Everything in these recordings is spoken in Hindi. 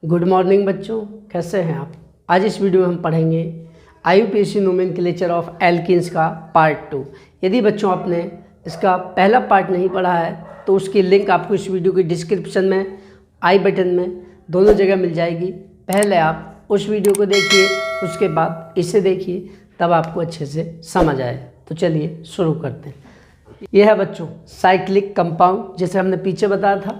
गुड मॉर्निंग बच्चों, कैसे हैं आप। आज इस वीडियो में हम पढ़ेंगे IUPAC नोमेनक्लेचर ऑफ एल्कीन्स का पार्ट 2। यदि बच्चों आपने इसका पहला पार्ट नहीं पढ़ा है तो उसकी लिंक आपको इस वीडियो की डिस्क्रिप्शन में, आई बटन में, दोनों जगह मिल जाएगी। पहले आप उस वीडियो को देखिए, उसके बाद इसे देखिए, तब आपको अच्छे से समझ आए। तो चलिए शुरू करते हैं। यह है बच्चों साइक्लिक कंपाउंड, जैसे हमने पीछे बताया था।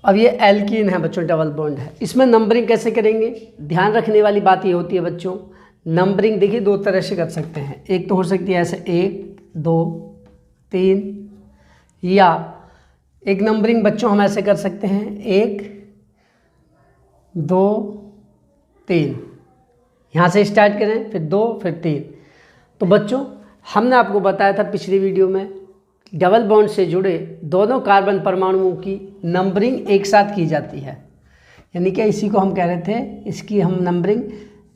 अब ये एल्कीन है बच्चों, डबल बॉन्ड है। इसमें नंबरिंग कैसे करेंगे, ध्यान रखने वाली बात ये होती है बच्चों, नंबरिंग देखिए दो तरह से कर सकते हैं। एक तो हो सकती है ऐसे 1 2 3, या एक नंबरिंग बच्चों हम ऐसे कर सकते हैं 1 2 3, यहाँ से स्टार्ट करें, फिर 2, फिर 3। तो बच्चों हमने आपको बताया था पिछली वीडियो में, डबल बॉन्ड से जुड़े दोनों कार्बन परमाणुओं की नंबरिंग एक साथ की जाती है। यानी कि इसी को हम कह रहे थे, इसकी हम नंबरिंग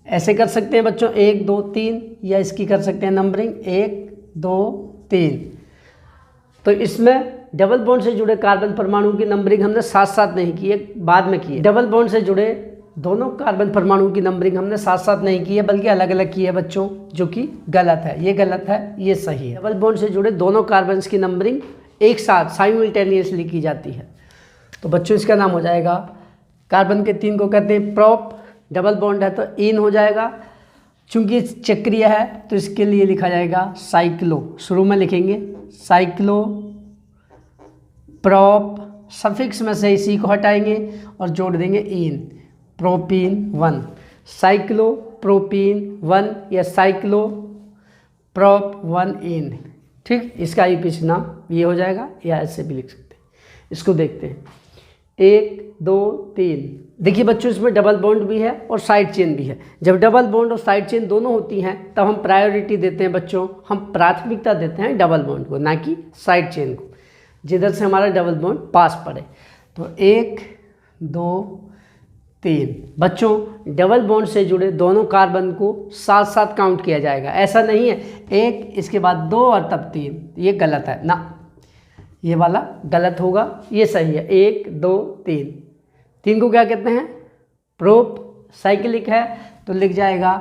ऐसे कर सकते हैं बच्चों 1 2 3, या इसकी कर सकते हैं नंबरिंग 1 2 3। तो इसमें डबल बॉन्ड से जुड़े कार्बन परमाणुओं की नंबरिंग हमने साथ साथ नहीं की है, बाद में की है। डबल बॉन्ड से जुड़े दोनों कार्बन परमाणुओं की नंबरिंग हमने साथ साथ नहीं की है, बल्कि अलग अलग की है बच्चों, जो कि गलत है। ये गलत है, ये सही है। डबल बॉन्ड से जुड़े दोनों कार्बन्स की नंबरिंग एक साथ साइमल्टेनियसली की जाती है। तो बच्चों इसका नाम हो जाएगा, कार्बन के 3 को कहते हैं प्रोप, डबल बॉन्ड है तो इन हो जाएगा। चूंकि चक्रीय है तो इसके लिए लिखा जाएगा साइक्लो। शुरू में लिखेंगे साइक्लो प्रोप, सफिक्स में से इसी को हटाएंगे और जोड़ देंगे इन, प्रोपीन 1, साइक्लो प्रोपीन 1 या साइक्लो प्रोप 1 इन। ठीक, इसका IUPAC नाम ये हो जाएगा, या ऐसे भी लिख सकते हैं। इसको देखते हैं 1 2 3। देखिए बच्चों इसमें डबल बॉन्ड भी है और साइड चेन भी है। जब डबल बॉन्ड और साइड चेन दोनों होती हैं तब हम प्रायोरिटी देते हैं बच्चों, हम प्राथमिकता देते हैं डबल बॉन्ड को, ना कि साइड चेन को, जिधर से हमारा डबल बॉन्ड पास पड़े। तो 1 2 3 बच्चों डबल बॉन्ड से जुड़े दोनों कार्बन को साथ साथ काउंट किया जाएगा। ऐसा नहीं है 1 इसके बाद 2 और तब 3, ये गलत है ना, ये वाला गलत होगा, ये सही है। 1 2 3, 3 को क्या कहते हैं, प्रोप। साइक्लिक है तो लिख जाएगा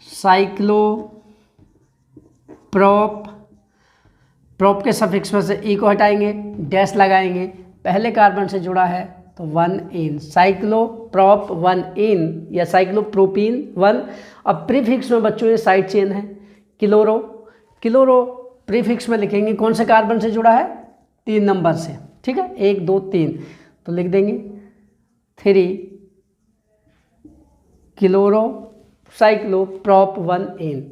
साइक्लो प्रोप। प्रोप के सफिक्स में से ई को हटाएंगे, डैश लगाएंगे, पहले कार्बन से जुड़ा है तो 1 इन, साइक्लो प्रोप 1 इन या साइक्लो प्रोपीन 1। अब प्रीफिक्स में बच्चों ये साइड चेन है क्लोरो। क्लोरो प्रीफिक्स में लिखेंगे कौन से कार्बन से जुड़ा है, 3 नंबर से। ठीक है, 1 2 3, तो लिख देंगे 3 क्लोरो साइक्लो प्रोप 1 इन।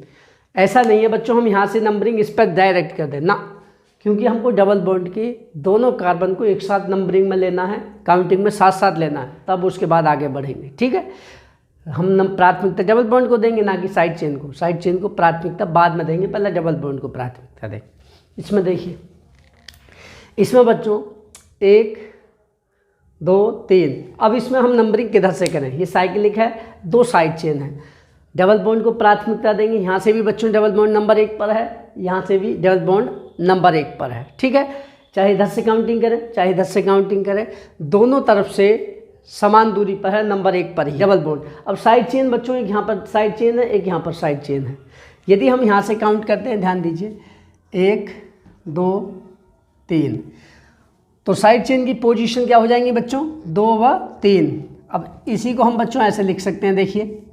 ऐसा नहीं है बच्चों हम यहाँ से नंबरिंग इस पर डायरेक्ट कर दें ना, क्योंकि हमको डबल बॉन्ड के दोनों कार्बन को एक साथ नंबरिंग में लेना है, काउंटिंग में साथ साथ लेना है, तब उसके बाद आगे बढ़ेंगे। ठीक है, हम प्राथमिकता डबल बॉन्ड को देंगे, ना कि साइड चेन को। साइड चेन को प्राथमिकता बाद में देंगे, पहले डबल बॉन्ड को प्राथमिकता देंगे। इसमें देखिए, इसमें बच्चों 1 2 3। अब इसमें हम नंबरिंग किधर से करें, ये साइक्लिक है, 2 साइड चेन है, डबल बॉन्ड को प्राथमिकता देंगे। यहाँ से भी बच्चों डबल बॉन्ड नंबर 1 पर है, यहाँ से भी डबल बॉन्ड नंबर 1 पर है। ठीक है, चाहे इधर से काउंटिंग करें चाहे इधर से काउंटिंग करें, दोनों तरफ से समान दूरी पर है, नंबर 1 पर ही डबल बॉन्ड। अब साइड चेन बच्चों, एक यहाँ पर साइड चेन है, एक यहाँ पर साइड चेन है। यदि हम यहाँ से काउंट करते हैं, ध्यान दीजिए 1 2 3, तो साइड चेन की पोजीशन क्या हो जाएंगी बच्चों, 2 व 3। अब इसी को हम बच्चों ऐसे लिख सकते हैं, देखिए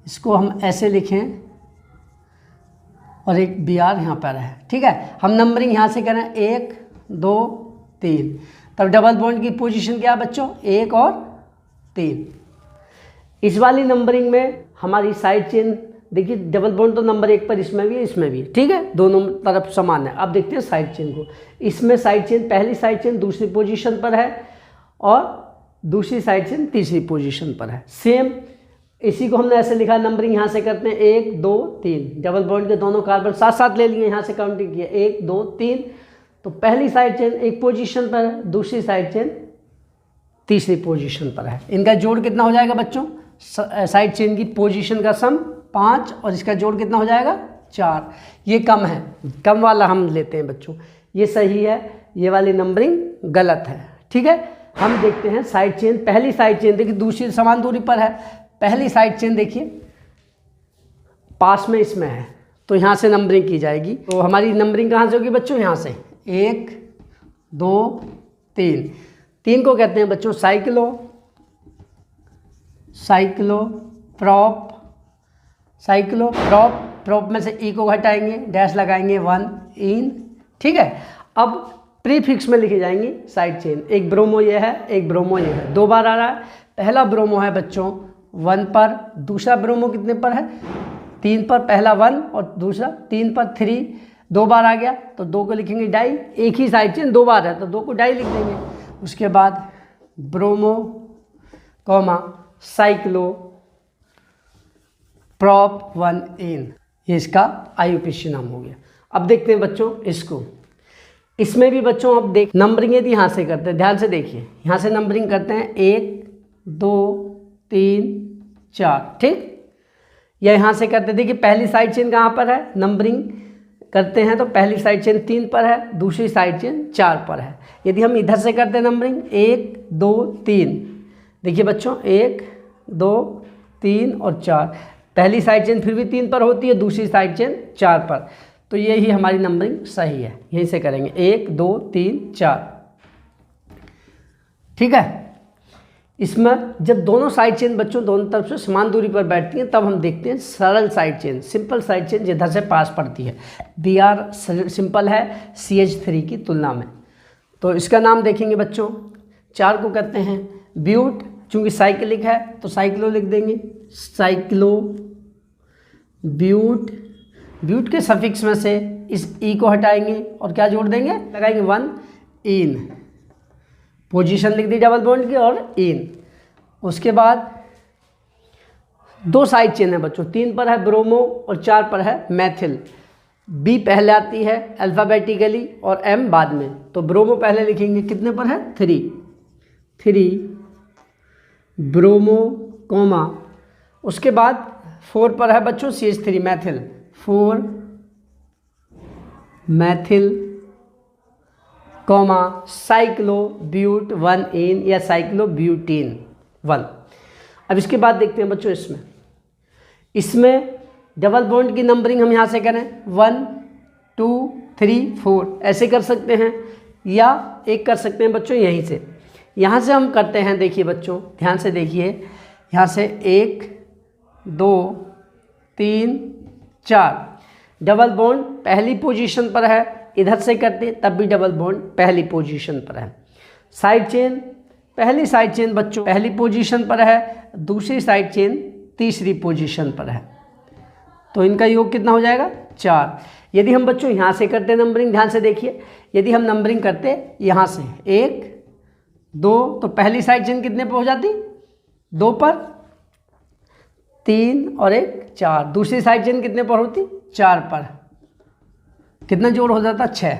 इसको हम ऐसे लिखें और एक BR यहाँ पर है। ठीक है, हम नंबरिंग यहाँ से करें 1 2 3, तब डबल बॉन्ड की पोजीशन क्या है बच्चों, 1 और 3। इस वाली नंबरिंग में हमारी साइड चेन देखिए, डबल बॉन्ड तो नंबर 1 पर इसमें भी है, इसमें भी। ठीक है, दोनों तरफ समान है। अब देखते हैं साइड चेन को। इसमें साइड चेन, पहली साइड चेन दूसरी पोजीशन पर है और दूसरी साइड चेन तीसरी पोजीशन पर है। सेम इसी को हमने ऐसे लिखा, नंबरिंग यहाँ से करते हैं 1 2 3, डबल बॉन्ड के दोनों कार्बन साथ साथ ले लिए, यहाँ से काउंटिंग किया 1 2 3। तो पहली साइड चेन एक पोजीशन पर है, दूसरी साइड चेन तीसरी पोजीशन पर है। इनका जोड़ कितना हो जाएगा बच्चों, साइड चेन की पोजीशन का सम 5 और इसका जोड़ कितना हो जाएगा 4। ये कम है, कम वाला हम लेते हैं बच्चों, ये सही है, ये वाली नंबरिंग गलत है। ठीक है, हम देखते हैं साइड चेन। पहली साइड चेन देखिए दूसरी समान दूरी पर है, पहली साइड चेन देखिए पास में इसमें है, तो यहाँ से नंबरिंग की जाएगी। तो हमारी नंबरिंग कहाँ से होगी बच्चों, यहाँ से 1 2 3। 3 को कहते हैं बच्चों cyclo, cyclo prop, cyclo prop, prop में से ई को हटाएंगे, डैश लगाएंगे 1 इन, ठीक है। अब प्रीफिक्स में लिखी जाएंगी साइड चेन। एक ब्रोमो ये है, एक ब्रोमो ये है, 2 बार आ रहा है। पहला ब्रोमो है बच्चों 1 पर, दूसरा ब्रोमो कितने पर है 3 पर, पहला 1 और दूसरा 3 पर 3, 2 बार आ गया तो 2 को लिखेंगे डाई, एक ही साइड चेन 2 बार है तो 2 को डाई लिख देंगे। उसके बाद ब्रोमो कॉमा साइक्लो प्रॉप 1 इन, ये इसका IUPAC नाम हो गया। अब देखते हैं बच्चों इसको, इसमें भी बच्चों अब देख नंबरिंग यदि यहाँ से करते हैं, ध्यान से देखिए, यहाँ से नंबरिंग करते हैं 1 2 3 4, ठीक। या यहाँ से करते हैं, देखिए पहली साइड चेन कहाँ पर है, नंबरिंग करते हैं तो पहली साइड चेन 3 पर है, दूसरी साइड चेन 4 पर है। यदि हम इधर से करते हैं नंबरिंग 1 2 3, देखिए बच्चों 1 2 3 और 4, पहली साइड चेन फिर भी 3 पर होती है, दूसरी साइड चेन 4 पर, तो ये ही हमारी नंबरिंग सही है। यहीं से करेंगे 1 2 3 4, ठीक है। इसमें जब दोनों साइड चेन बच्चों दोनों तरफ से समान दूरी पर बैठती हैं तब हम देखते हैं सरल side chain, simple side chain जिधर से पास पड़ती है। BR सिंपल है CH3 की तुलना में, तो इसका नाम देखेंगे बच्चों। 4 को कहते हैं ब्यूट, चूँकि साइक्लिक है तो साइक्लो लिख देंगे, साइक्लो ब्यूट। ब्यूट के सफिक्स में से इस ई को हटाएंगे और क्या जोड़ देंगे, लगाएंगे 1 इन, पोजीशन लिख दी डबल बॉन्ड की और इन। उसके बाद 2 साइड चेन है बच्चों, 3 पर है ब्रोमो और 4 पर है मैथिल। बी पहले आती है अल्फ़ाबेटिकली और एम बाद में, तो ब्रोमो पहले लिखेंगे, कितने पर है 3 ब्रोमो कॉमा, उसके बाद 4 पर है बच्चों CH3 methyl, 4 methyl comma cyclobut 1 ene या साइक्लो ब्यूटीन 1। अब इसके बाद देखते हैं बच्चों इसमें डबल बॉन्ड की नंबरिंग हम यहाँ से करें 1 2 3 4 ऐसे कर सकते हैं, या एक कर सकते हैं बच्चों यहीं से। यहाँ से हम करते हैं, देखिए बच्चों ध्यान से देखिए, यहाँ से 1 2 3 4, डबल बॉन्ड पहली पोजीशन पर है, इधर से करते तब भी डबल बॉन्ड पहली पोजीशन पर है। साइड चेन, पहली साइड चेन बच्चों पहली पोजीशन पर है, दूसरी साइड चेन तीसरी पोजीशन पर है, तो इनका योग कितना हो जाएगा 4। यदि हम बच्चों यहाँ से करते नंबरिंग, ध्यान से देखिए, यदि हम नंबरिंग करते यहाँ से 1 2, तो पहली साइड चेन कितने पर हो जाती 2 पर, 3 और 1 4, दूसरी साइड चेन कितने पर होती 4 पर, कितना जोड़ हो जाता 6।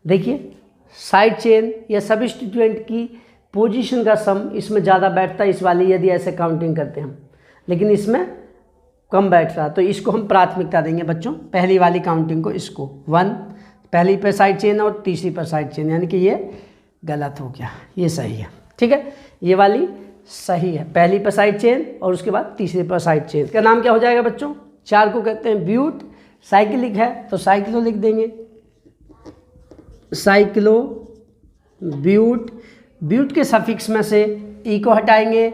देखिए साइड चेन या सब्स्टिट्यूएंट की पोजीशन का सम इसमें ज़्यादा बैठता है, इस वाली यदि ऐसे काउंटिंग करते हैं हम, लेकिन इसमें कम बैठ रहा, तो इसको हम प्राथमिकता देंगे बच्चों, पहली वाली काउंटिंग को, इसको 1 पहली पे साइड चेन और तीसरी पर साइड चेन, यानी कि ये गलत हो गया, ये सही है, ठीक है। ये वाली सही है, पहली पर साइड चेन और उसके बाद तीसरी पर साइड चेन। इसका नाम क्या हो जाएगा बच्चों, 4 को कहते हैं ब्यूट, साइक्लिक है तो साइक्लो लिख देंगे, साइक्लो ब्यूट। ब्यूट के सफिक्स में से ई को हटाएंगे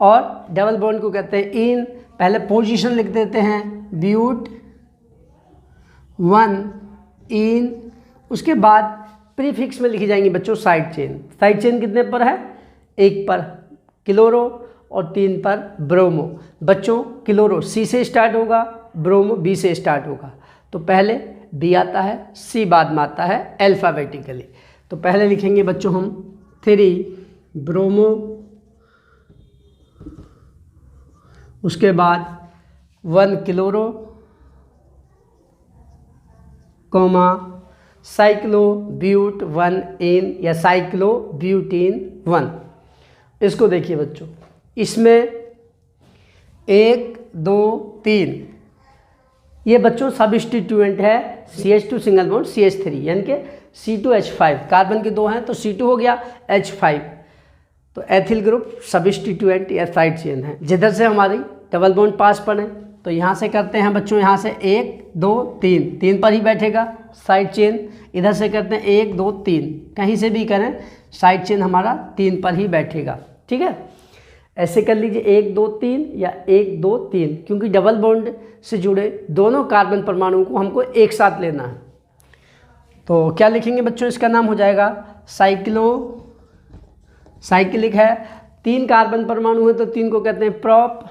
और डबल बॉन्ड को कहते हैं इन, पहले पोजीशन लिख देते हैं ब्यूट 1 इन, उसके बाद प्रीफिक्स में लिखी जाएंगी बच्चों साइड चेन। साइड चेन कितने पर है 1 पर क्लोरो और 3 पर ब्रोमो। बच्चों क्लोरो C से स्टार्ट होगा, ब्रोमो B से स्टार्ट होगा, तो पहले B आता है, C बाद में आता है अल्फ़ाबेटिकली। तो पहले लिखेंगे बच्चों हम 3 ब्रोमो, उसके बाद 1 chloro comma cyclobut 1 ene या साइक्लो ब्यूटीन 1। इसको देखिए बच्चों, इसमें 1 2 3 ये बच्चों सब्स्टिट्यूएंट है CH2 सिंगल बॉन्ड CH3, यानी कि C2H5, कार्बन के 2 हैं तो C2 हो गया H5, तो एथिल ग्रुप सब्स्टिट्यूएंट या साइड चेन है। जिधर से हमारी डबल बॉन्ड पास पड़े तो यहाँ से करते हैं बच्चों, यहाँ से 1 2 3, 3 पर ही बैठेगा साइड चेन। इधर से करते हैं 1 2 3, कहीं से भी करें साइड चेन हमारा 3 पर ही बैठेगा। ठीक है, ऐसे कर लीजिए 1 2 3 या 1 2 3, क्योंकि डबल बॉन्ड से जुड़े दोनों कार्बन परमाणुओं को हमको एक साथ लेना है। तो क्या लिखेंगे बच्चों, इसका नाम हो जाएगा साइक्लिक है। 3 कार्बन परमाणु है तो 3 को कहते हैं प्रोप।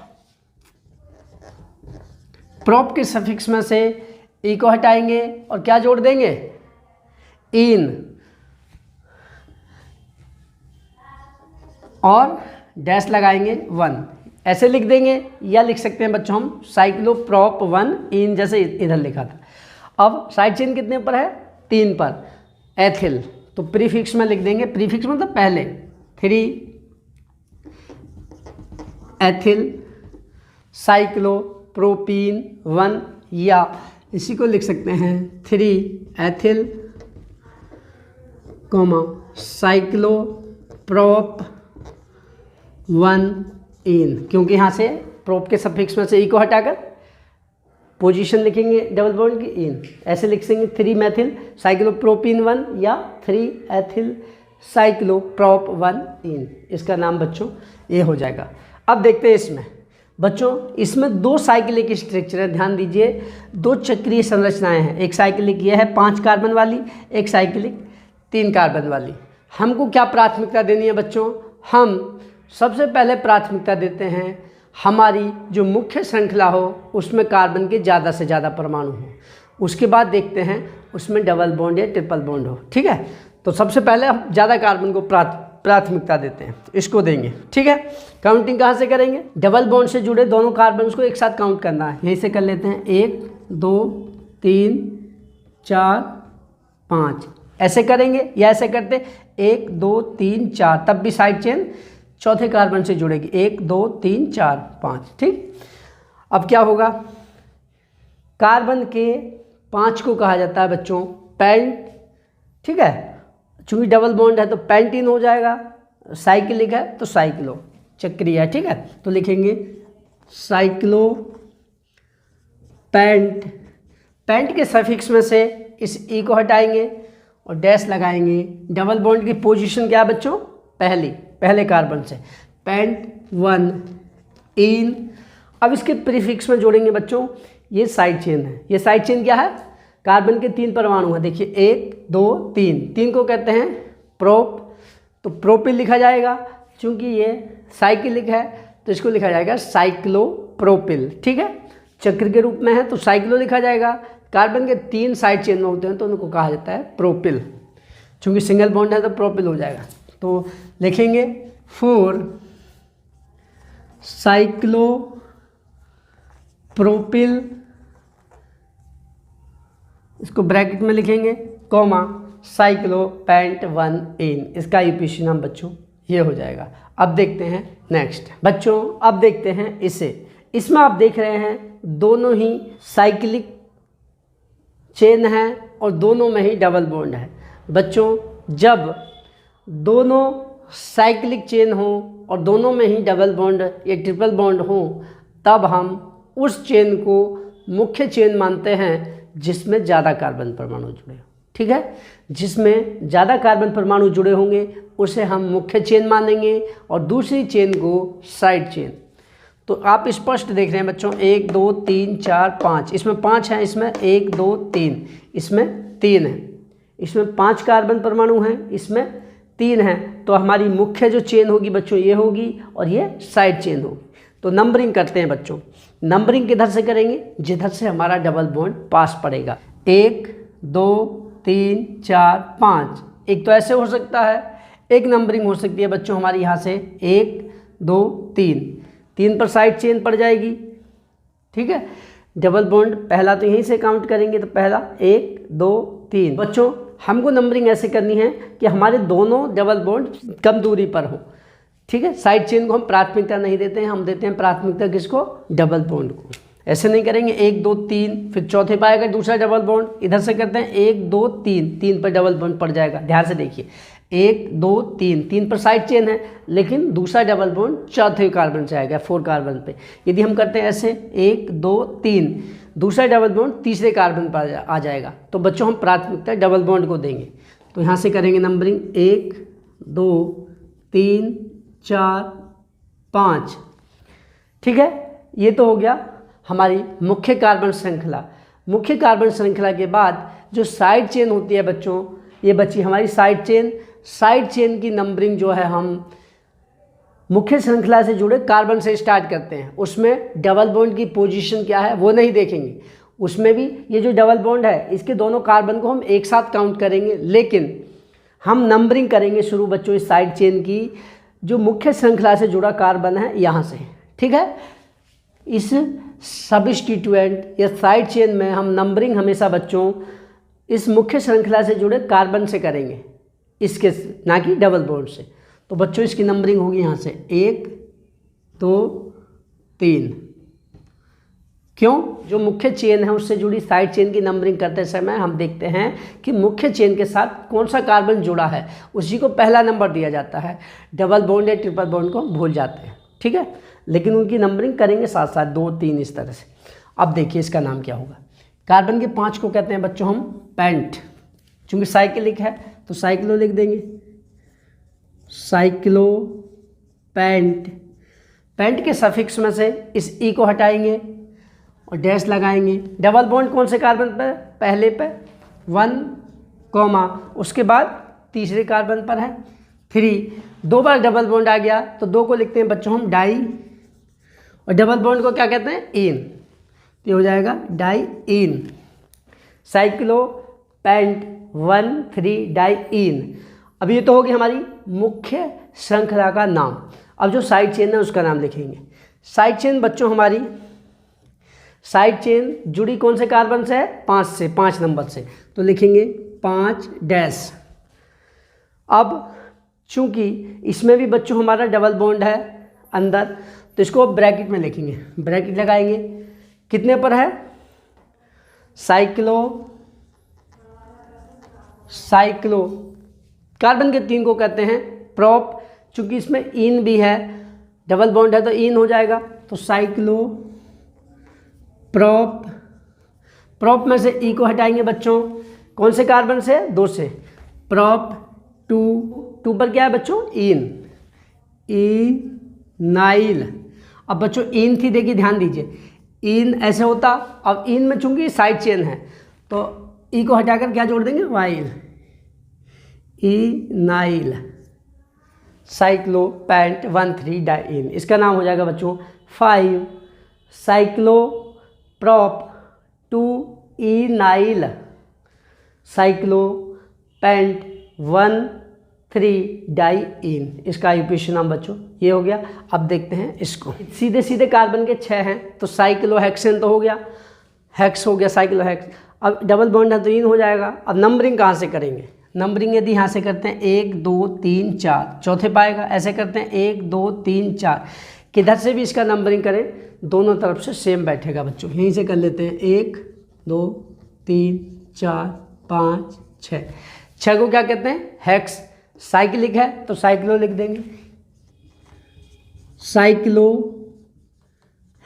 प्रोप के सफिक्स में से ई को हटाएंगे और क्या जोड़ देंगे, इन, और डैश लगाएंगे 1, ऐसे लिख देंगे। या लिख सकते हैं बच्चों हम साइक्लोप्रोप 1 इन, जैसे इधर लिखा था। अब साइड चेन कितने पर है, 3 पर, एथिल, तो प्रीफिक्स में लिख देंगे, प्रीफिक्स मतलब पहले 3 एथिल साइक्लोप्रोपीन 1, या इसी को लिख सकते हैं 3 एथिल साइक्लोप्रोप 1 इन, क्योंकि यहाँ से प्रोप के सफिक्स में से ई को हटाकर पोजीशन लिखेंगे डबल बॉन्ड की, इन, ऐसे लिख देंगे 3 मेथिल साइक्लोप्रोपीन 1 या 3 एथिल साइक्लोप्रोप 1 इन। इसका नाम बच्चों ये हो जाएगा। अब देखते हैं इसमें बच्चों, इसमें 2 साइक्लिक स्ट्रक्चर है, ध्यान दीजिए, 2 चक्रीय संरचनाएं हैं। एक साइक्लिक ये है 5 कार्बन वाली, एक साइक्लिक 3 कार्बन वाली। हमको क्या प्राथमिकता देनी है बच्चों, हम सबसे पहले प्राथमिकता देते हैं हमारी जो मुख्य श्रृंखला हो उसमें कार्बन के ज़्यादा से ज़्यादा परमाणु हो, उसके बाद देखते हैं उसमें डबल बॉन्ड या ट्रिपल बॉन्ड हो। ठीक है, तो सबसे पहले हम ज़्यादा कार्बन को प्राथमिकता देते हैं, तो इसको देंगे। ठीक है, काउंटिंग कहाँ से करेंगे, डबल बॉन्ड से जुड़े दोनों कार्बन को एक साथ काउंट करना है। यहीं से कर लेते हैं 1 2 3 4 5, ऐसे करेंगे या ऐसे करते 1 2 3 4, तब भी साइड चेन चौथे कार्बन से जुड़ेगी, 1 2 3 4 5। ठीक, अब क्या होगा, कार्बन के 5 को कहा जाता है बच्चों पेंट। ठीक है, चूँकि डबल बॉन्ड है तो पेंटीन हो जाएगा, साइक्लिक है तो साइक्लो, चक्रीय है। ठीक है, तो लिखेंगे साइक्लो पेंट। पेंट के सफिक्स में से इस ई को हटाएंगे और डैश लगाएंगे। डबल बॉन्ड की पोजीशन क्या है बच्चों, पहले कार्बन से, पेंट 1 इन। अब इसके प्रीफिक्स में जोड़ेंगे बच्चों, ये साइड चेन है। ये साइड चेन क्या है, कार्बन के 3 परमाणु हैं, देखिए 1 2 3, 3 को कहते हैं प्रोप, तो प्रोपिल लिखा जाएगा। चूंकि ये साइक्लिक है तो इसको लिखा जाएगा साइक्लोप्रोपिल। ठीक है, चक्र के रूप में है तो साइक्लो लिखा जाएगा। कार्बन के 3 साइड चेन में होते हैं तो उनको कहा जाता है प्रोपिल, चूंकि सिंगल बॉन्ड है तो प्रोपिल हो जाएगा। तो लिखेंगे 4 साइक्लोप्रोपिल, इसको ब्रैकेट में लिखेंगे, कॉमा साइक्लोपेंट 1 इन। इसका यूपीसी नाम बच्चों ये हो जाएगा। अब देखते हैं नेक्स्ट बच्चों, अब देखते हैं इसे। इसमें आप देख रहे हैं दोनों ही साइक्लिक चेन है और दोनों में ही डबल बॉन्ड है। बच्चों जब दोनों साइक्लिक चेन हो और दोनों में ही डबल बॉन्ड या ट्रिपल बॉन्ड हो, तब हम उस चेन को मुख्य चेन मानते हैं जिसमें ज़्यादा कार्बन परमाणु जुड़े हो। ठीक है, जिसमें ज़्यादा कार्बन परमाणु जुड़े होंगे उसे हम मुख्य चेन मानेंगे और दूसरी चेन को साइड चेन। तो आप स्पष्ट देख रहे हैं बच्चों, 1 2 3 4 5, इसमें 5 हैं, इसमें 1 2 3, इसमें 3 है, इसमें 5 कार्बन परमाणु हैं, इसमें 3 हैं। तो हमारी मुख्य जो चेन होगी बच्चों ये होगी और ये साइड चेन होगी। तो नंबरिंग करते हैं बच्चों। नंबरिंग किधर से करेंगे, जिधर से हमारा डबल बॉन्ड पास पड़ेगा। 1 2 3 4 5, एक तो ऐसे हो सकता है, एक नंबरिंग हो सकती है बच्चों हमारी यहाँ से 1 2 3, 3 पर साइड चेन पड़ जाएगी। ठीक है, डबल बॉन्ड पहला तो यहीं से काउंट करेंगे, तो पहला 1 2 3। बच्चों हमको नंबरिंग ऐसे करनी है कि हमारे दोनों डबल बॉन्ड कम दूरी पर हो। ठीक है, साइड चेन को हम प्राथमिकता नहीं देते हैं, हम देते हैं प्राथमिकता किसको, डबल बॉन्ड को। ऐसे नहीं करेंगे 1 2 3 फिर चौथे पाएगा दूसरा डबल बॉन्ड, इधर से करते हैं 1 2 3, 3 पर डबल बॉन्ड पड़ जाएगा। ध्यान से देखिए 1 2 3, 3 पर साइड चेन है, लेकिन दूसरा डबल बॉन्ड चौथे कार्बन से आएगा 4 कार्बन पे। यदि हम करते हैं ऐसे 1 2 3, दूसरा डबल बॉन्ड तीसरे कार्बन पर आ जाएगा। तो बच्चों हम प्राथमिकता डबल बॉन्ड को देंगे। तो यहाँ से करेंगे नंबरिंग 1 2 3 4 5। ठीक है, ये तो हो गया हमारी मुख्य कार्बन श्रृंखला। मुख्य कार्बन श्रृंखला के बाद जो साइड चेन होती है बच्चों, ये बची हमारी साइड चेन। साइड चेन की नंबरिंग जो है हम मुख्य श्रृंखला से जुड़े कार्बन से स्टार्ट करते हैं। उसमें डबल बॉन्ड की पोजीशन क्या है वो नहीं देखेंगे। उसमें भी ये जो डबल बॉन्ड है इसके दोनों कार्बन को हम एक साथ काउंट करेंगे, लेकिन हम नंबरिंग करेंगे शुरू बच्चों इस साइड चेन की जो मुख्य श्रृंखला से जुड़ा कार्बन है यहाँ से। ठीक है, इस सबस्टिट्यूएंट या साइड चेन में हम नंबरिंग हमेशा बच्चों इस मुख्य श्रृंखला से जुड़े कार्बन से करेंगे, इसके ना कि डबल बॉन्ड से। तो बच्चों इसकी नंबरिंग होगी यहाँ से 1 2 3। क्यों? जो मुख्य चेन है उससे जुड़ी साइड चेन की नंबरिंग करते समय हम देखते हैं कि मुख्य चेन के साथ कौन सा कार्बन जुड़ा है उसी को पहला नंबर दिया जाता है। डबल बॉन्ड या ट्रिपल बॉन्ड को भूल जाते हैं। ठीक है, लेकिन उनकी नंबरिंग करेंगे साथ साथ 2 3 इस तरह से। अब देखिए इसका नाम क्या होगा। कार्बन के 5 को कहते हैं बच्चों हम पेंट। चूँकि साइक्लिक है तो साइक्लो लिख देंगे, साइक्लो पेंट। पेंट के सफिक्स में से इस ई को हटाएंगे और डैश लगाएंगे। डबल बॉन्ड कौन से कार्बन पर? पहले पे 1 कॉमा, उसके बाद तीसरे कार्बन पर है 3। 2 बार डबल बॉन्ड आ गया तो 2 को लिखते हैं बच्चों हम डाई, और डबल बॉन्ड को क्या कहते हैं? इन। ये हो जाएगा डाई इन। साइक्लो पेंट 1 3 डाई इन। अब ये तो होगी हमारी मुख्य श्रृंखला का नाम। अब जो साइड चेन है उसका नाम लिखेंगे। साइड चेन बच्चों हमारी साइड चेन जुड़ी कौन से कार्बन से है? 5 नंबर से। तो लिखेंगे 5 डैश। अब चूंकि इसमें भी बच्चों हमारा डबल बॉन्ड है अंदर, तो इसको ब्रैकेट में लिखेंगे। ब्रैकेट लगाएंगे, कितने पर है? साइक्लो कार्बन के 3 को कहते हैं प्रॉप। चूंकि इसमें इन भी है, डबल बॉन्ड है तो इन हो जाएगा। तो साइक्लो प्रॉप में से ई को हटाएंगे बच्चों, कौन से कार्बन से? 2 से। प्रॉप 2 पर क्या है बच्चों? इनाइल। अब बच्चों इन थी, देखिए ध्यान दीजिए, इन ऐसे होता। अब इन में चूंकि साइड चेन है तो ई को हटाकर क्या जोड़ देंगे? वाइल। Enyl cyclo paint 1 3 diene. इसका नाम हो जाएगा बच्चों 5 cyclo prop 2 enyl cyclo paint 1 3 diene. इसका यूपीएससी नाम बच्चों ये हो गया। अब देखते हैं इसको। सीधे सीधे कार्बन के 6 हैं तो साइक्लो हेक्सेन तो हो गया, हेक्स हो गया साइक्लो हेक्स। अब डबल बॉन्ड है तो इन हो जाएगा। अब नंबरिंग कहाँ से करेंगे? नंबरिंग यदि यहाँ से करते हैं 1 2 3 4, चौथे पाएगा। ऐसे करते हैं 1 2 3 4, किधर से भी इसका नंबरिंग करें दोनों तरफ से सेम बैठेगा बच्चों। यहीं से कर लेते हैं 1 2 3 4 5 6। 6 को क्या कहते हैं? हेक्स। साइक्लिक है तो साइक्लो लिख देंगे, साइक्लो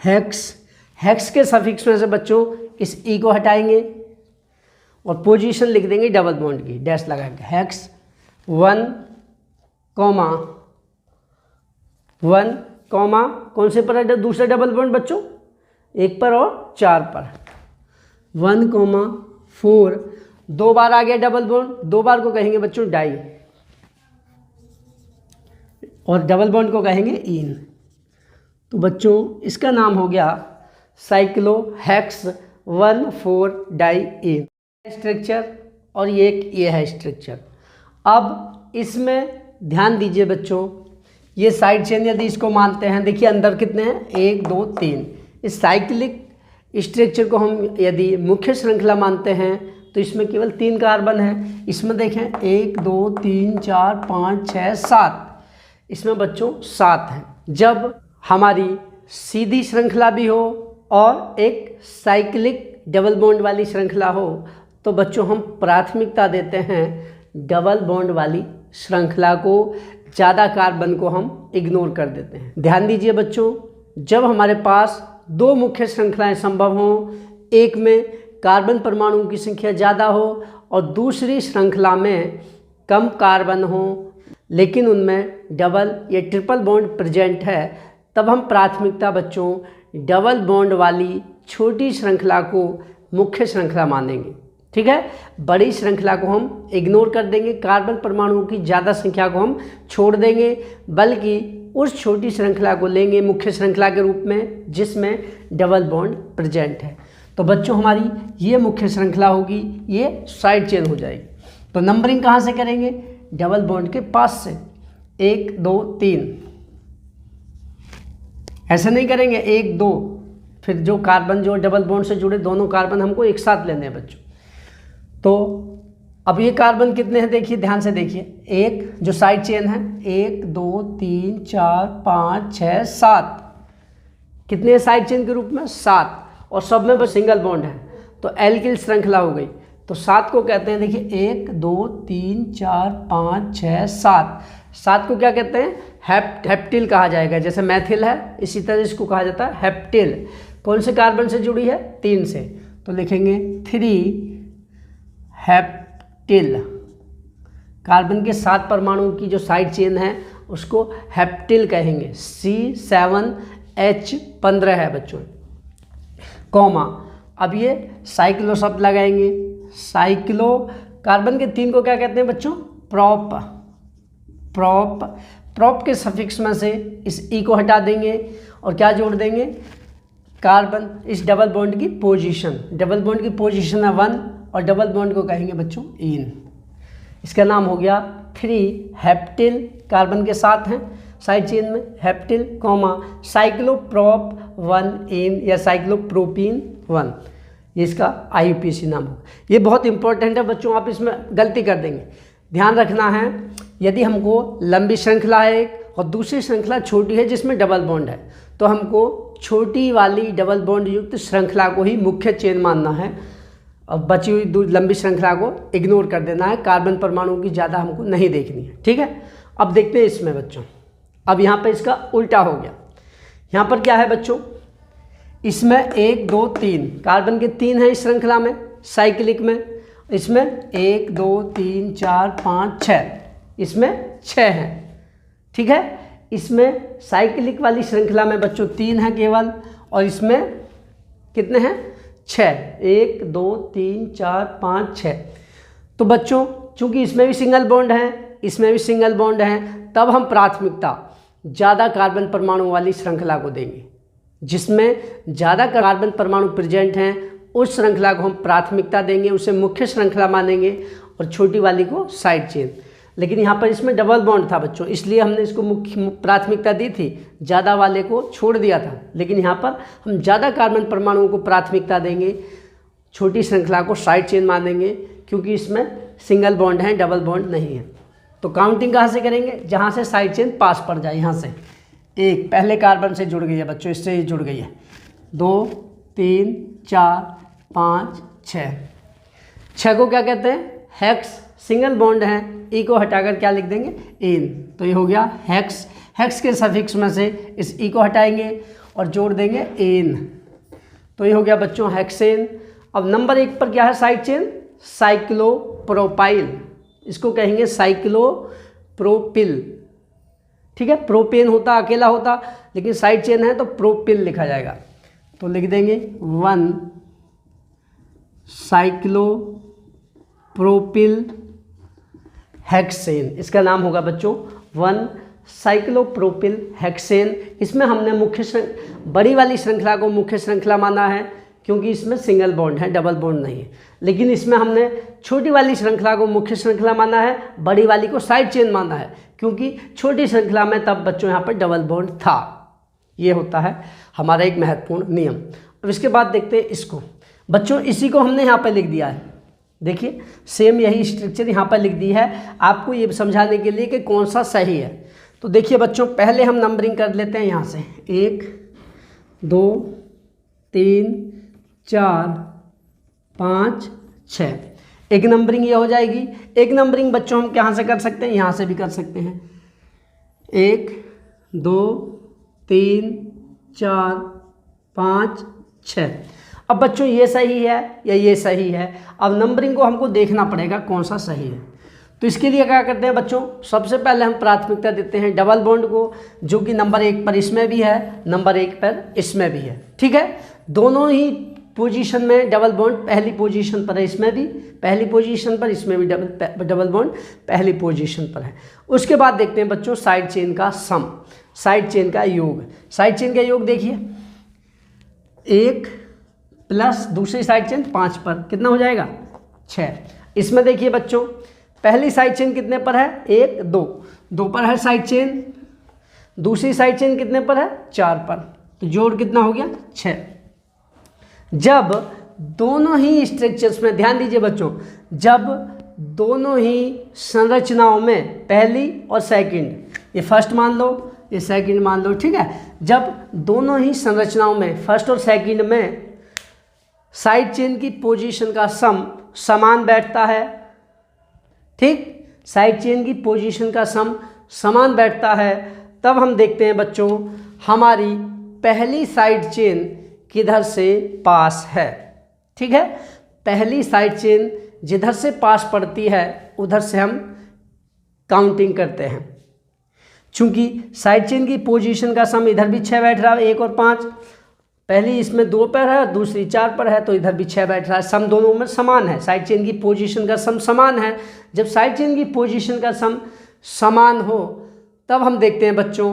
हेक्स। हेक्स के सफिक्स में से बच्चों इस ई को हटाएंगे और पोजीशन लिख देंगे डबल बॉन्ड की, डैश लगा के। हेक्स 1 कॉमा कौन से पर है? दूसरा डबल बॉन्ड बच्चों 1 पर और 4 पर। 1 4, 2 बार आ गया डबल बॉन्ड, 2 बार को कहेंगे बच्चों डाई, और डबल बॉन्ड को कहेंगे इन। तो बच्चों इसका नाम हो गया cyclohex 1 4 diene structure. और ये है स्ट्रक्चर। अब इसमें ध्यान दीजिए बच्चों, ये साइड चेन यदि इसको मानते हैं, देखिए अंदर कितने हैं? 1 2 3। इस साइक्लिक स्ट्रक्चर को हम यदि मुख्य श्रृंखला मानते हैं तो इसमें केवल 3 कार्बन है। इसमें देखें 1 2 3 4 5 6 7, इसमें बच्चों 7 हैं। जब हमारी सीधी श्रृंखला भी हो और एक साइक्लिक डबल बॉन्ड वाली श्रृंखला हो तो बच्चों हम प्राथमिकता देते हैं डबल बॉन्ड वाली श्रृंखला को, ज़्यादा कार्बन को हम इग्नोर कर देते हैं। ध्यान दीजिए बच्चों, जब हमारे पास दो मुख्य श्रृंखलाएं संभव हों, एक में कार्बन परमाणुओं की संख्या ज़्यादा हो और दूसरी श्रृंखला में कम कार्बन हो लेकिन उनमें डबल या ट्रिपल बॉन्ड प्रेजेंट है, तब हम प्राथमिकता बच्चों डबल बॉन्ड वाली छोटी श्रृंखला को मुख्य श्रृंखला मानेंगे। ठीक है, बड़ी श्रृंखला को हम इग्नोर कर देंगे, कार्बन परमाणुओं की ज़्यादा संख्या को हम छोड़ देंगे, बल्कि उस छोटी श्रृंखला को लेंगे मुख्य श्रृंखला के रूप में जिसमें डबल बॉन्ड प्रेजेंट है। तो बच्चों हमारी ये मुख्य श्रृंखला होगी, ये साइड चेन हो जाएगी। तो नंबरिंग कहाँ से करेंगे? डबल बॉन्ड के पास से, 1 2 3, ऐसे नहीं करेंगे 1 2, फिर जो कार्बन जो डबल बॉन्ड से जुड़े दोनों कार्बन हमको एक साथ लेने हैं बच्चों। तो अब ये कार्बन कितने हैं देखिए, ध्यान से देखिए, एक जो साइड चेन है 1 2 3 4 5 6 7, कितने हैं साइड चेन के रूप में? 7, और सब में बस सिंगल बॉन्ड है, तो एल्किल श्रृंखला हो गई। तो 7 को कहते हैं, देखिए 1 2 3 4 5 6 7, 7 को क्या कहते हैं? हेप्टिल कहा जाएगा। जैसे मैथिल है इसी तरह इसको कहा जाता है हेप्टिल। कौन से कार्बन से जुड़ी है? 3 से, तो लिखेंगे 3 हेप्टिल। कार्बन के 7 परमाणुओं की जो साइड चेन है उसको हेप्टिल कहेंगे। C7H15 है बच्चों, कॉमा। अब ये साइक्लो शब्द लगाएंगे, साइक्लो। कार्बन के 3 को क्या कहते हैं बच्चों? प्रोप। प्रोप, प्रोप के सफिक्स में से इस ई को हटा देंगे और क्या जोड़ देंगे? कार्बन, इस डबल बॉन्ड की पोजीशन। डबल बॉन्ड की पोजीशन है 1 और डबल बॉन्ड को कहेंगे बच्चों इन। इसका नाम हो गया 3 हेप्टिल। कार्बन के साथ हैं साइड चेन में हेप्टिल, कॉमा साइक्लोप्रोप 1 इन या साइक्लोप्रोपीन 1, ये इसका IUPAC नाम होगा। ये बहुत इंपॉर्टेंट है बच्चों, आप इसमें गलती कर देंगे। ध्यान रखना है, यदि हमको लंबी श्रृंखला है एक और दूसरी श्रृंखला छोटी है जिसमें डबल बॉन्ड है, तो हमको छोटी वाली डबल बॉन्ड युक्त श्रृंखला को ही मुख्य चेन मानना है और बची हुई लंबी श्रृंखला को इग्नोर कर देना है। कार्बन परमाणुओं की ज़्यादा हमको नहीं देखनी है। ठीक है, अब देखते हैं इसमें बच्चों। अब यहाँ पर इसका उल्टा हो गया। यहाँ पर क्या है बच्चों? इसमें 1 2 3 कार्बन के 3 हैं इस श्रृंखला में, साइक्लिक में। इसमें 1 2 3 4 5 6, इसमें 6 हैं। ठीक है, इसमें साइक्लिक वाली श्रृंखला में बच्चों 3 हैं केवल, और इसमें कितने हैं? 6, 1 2 3 4 5 6। तो बच्चों चूंकि इसमें भी सिंगल बॉन्ड है, इसमें भी सिंगल बॉन्ड है, तब हम प्राथमिकता ज़्यादा कार्बन परमाणु वाली श्रृंखला को देंगे। जिसमें ज़्यादा कार्बन परमाणु प्रेजेंट हैं उस श्रृंखला को हम प्राथमिकता देंगे, उसे मुख्य श्रृंखला मानेंगे, और छोटी वाली को साइड चेन। लेकिन यहाँ पर इसमें डबल बॉन्ड था बच्चों, इसलिए हमने इसको मुख्य प्राथमिकता दी थी, ज़्यादा वाले को छोड़ दिया था। लेकिन यहाँ पर हम ज़्यादा कार्बन परमाणुओं को प्राथमिकता देंगे, छोटी श्रृंखला को साइड चेन मानेंगे, क्योंकि इसमें सिंगल बॉन्ड है, डबल बॉन्ड नहीं है। तो काउंटिंग कहाँ से करेंगे? जहाँ से साइड चेन पास पड़ जाए। यहाँ से एक पहले कार्बन से जुड़ गई है बच्चों, इससे ही जुड़ गई है, 2 3 4 5 6। 6 को क्या कहते हैं? हेक्स, सिंगल बॉन्ड है, ई को हटाकर क्या लिख देंगे? इन। तो ये हो गया हेक्स। हेक्स के सफिक्स में से इस ई को हटाएंगे और जोड़ देंगे इन, तो ये हो गया बच्चों हेक्सेन। अब नंबर 1 पर क्या है साइड चेन? साइक्लोप्रोपाइल, इसको कहेंगे साइक्लोप्रोपिल। ठीक है, प्रोपेन होता अकेला होता, लेकिन साइड चेन है तो प्रोपिल लिखा जाएगा। तो लिख देंगे 1 साइक्लोप्रोपिल हेक्सेन, इसका नाम होगा बच्चों 1 साइक्लोप्रोपिल हेक्सेन। इसमें हमने बड़ी वाली श्रृंखला को मुख्य श्रृंखला माना है, क्योंकि इसमें सिंगल बॉन्ड है, डबल बॉन्ड नहीं है। लेकिन इसमें हमने छोटी वाली श्रृंखला को मुख्य श्रृंखला माना है, बड़ी वाली को साइड चेन माना है, क्योंकि छोटी श्रृंखला में तब बच्चों यहाँ पर डबल बॉन्ड था। ये होता है हमारा एक महत्वपूर्ण नियम। अब इसके बाद देखते हैं इसको बच्चों, इसी को हमने यहाँ पर लिख दिया है। देखिए सेम यही स्ट्रक्चर यहाँ पर लिख दी है आपको ये समझाने के लिए कि कौन सा सही है। तो देखिए बच्चों, पहले हम नंबरिंग कर लेते हैं यहाँ से, 1 2 3 4 5 6। एक नंबरिंग ये हो जाएगी। एक नंबरिंग बच्चों हम कहाँ से कर सकते हैं, यहाँ से भी कर सकते हैं। 1 2 3 4 5 6। अब बच्चों ये सही है या ये सही है, अब नंबरिंग को हमको देखना पड़ेगा कौन सा सही है। तो इसके लिए क्या करते हैं बच्चों, सबसे पहले हम प्राथमिकता देते हैं डबल बॉन्ड को, जो कि नंबर 1 पर इसमें भी है, नंबर 1 पर इसमें भी है। ठीक है, दोनों ही पोजीशन में डबल बॉन्ड पहली पोजीशन पर है, इसमें भी पहली पोजीशन पर, इसमें भी डबल बॉन्ड पहली पोजीशन पर है। उसके बाद देखते हैं बच्चों साइड चेन का सम, साइड चेन का योग। साइड चेन का योग देखिए, 1 प्लस दूसरी साइड चेन 5 पर कितना हो जाएगा 6। इसमें देखिए बच्चों पहली साइड चेन कितने पर है, 1 2 पर है साइड चेन, दूसरी साइड चेन कितने पर है 4 पर, तो जोड़ कितना हो गया 6। जब दोनों ही स्ट्रक्चर्स में, ध्यान दीजिए बच्चों, जब दोनों ही संरचनाओं में पहली और सेकंड, ये फर्स्ट मान लो ये सेकंड मान लो, ठीक है, जब दोनों ही संरचनाओं में फर्स्ट और सेकंड में साइड चेन की पोजीशन का सम समान बैठता है, ठीक, साइड चेन की पोजीशन का सम समान बैठता है, तब हम देखते हैं बच्चों हमारी पहली साइड चेन किधर से पास है। ठीक है, पहली साइड चेन जिधर से पास पड़ती है उधर से हम काउंटिंग करते हैं। चूंकि साइड चेन की पोजीशन का सम इधर भी 6 बैठ रहा है, 1 और 5, पहली इसमें 2 पर है, दूसरी 4 पर है, तो इधर भी 6 बैठ रहा है, सम दोनों में समान है, साइड चेन की पोजीशन का सम समान है। जब साइड चेन की पोजीशन का सम समान हो तब हम देखते हैं बच्चों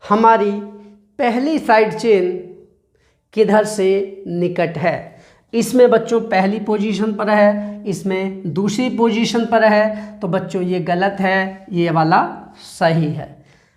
हमारी पहली साइड चेन किधर से निकट है। इसमें बच्चों पहली पोजीशन पर है, इसमें दूसरी पोजीशन पर है, तो बच्चों ये गलत है, ये वाला सही है।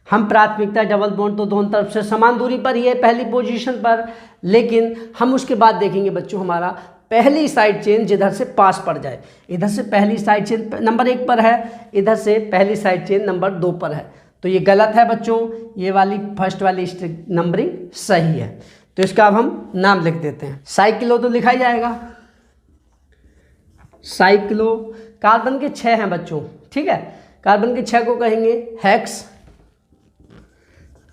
हम प्राथमिकता डबल बॉन्ड तो दोनों तरफ से समान दूरी पर ही है पहली पोजीशन पर, लेकिन हम उसके बाद देखेंगे बच्चों हमारा पहली साइड चेन जिधर से पास पड़ जाए, इधर से पहली साइड चेन नंबर 1 पर है, इधर से पहली साइड चेन नंबर 2 पर है, तो ये गलत है बच्चों, ये वाली फर्स्ट वाली नंबरिंग सही है। तो इसका अब हम नाम लिख देते हैं। साइक्लो तो लिखा ही जाएगा, साइक्लो। कार्बन के 6 हैं बच्चों, ठीक है, कार्बन के 6 को कहेंगे हेक्स।